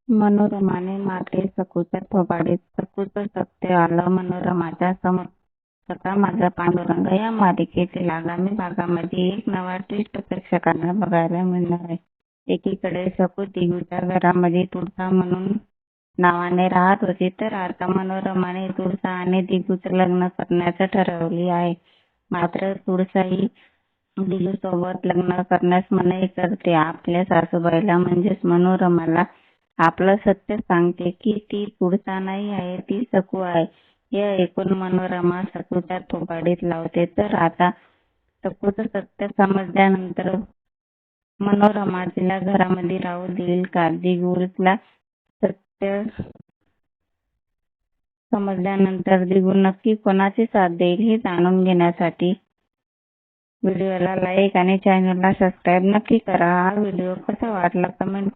मनोरमाने मारले सकूच्या थोबाडीत, सकूचं सत्य आलं मनोरमाच्या समोर. सखा माझा पांडुरंग या मालिकेतील आगामी भागामध्ये एक नवा ट्विस्ट प्रेक्षकांना बघायला मिळणार आहे. एकीकडे सकू दिगूच्या घरामध्ये तुळसा म्हणून नावाने राहत होती, तर आता मनोरमाने तुळसा आणि दिगूचं लग्न करण्याचं ठरवले आहे. मात्र तुळसा ही दिगू सोबत लग्न करण्यास मनाई करते. आपल्या सासूबाईला म्हणजेच मनोरमाला आपलं सत्य सांगते की ती तुळसा नाही आहे, ती सकू आहे. हे ऐकून मनोरमा सकूच्या थोबाडीत लावते. तर आता सकूचं सत्य समजल्यानंतर मनोरमा तिला घरामध्ये राहू देईल का? दिगूला सत्य समजल्यानंतर दिगू नक्की कोणाची साथ देईल हे जाणून घेण्यासाठी व्हिडिओला लाईक आणि चॅनलला सबस्क्राईब नक्की करा. हा व्हिडिओ कसा वाटला कमेंट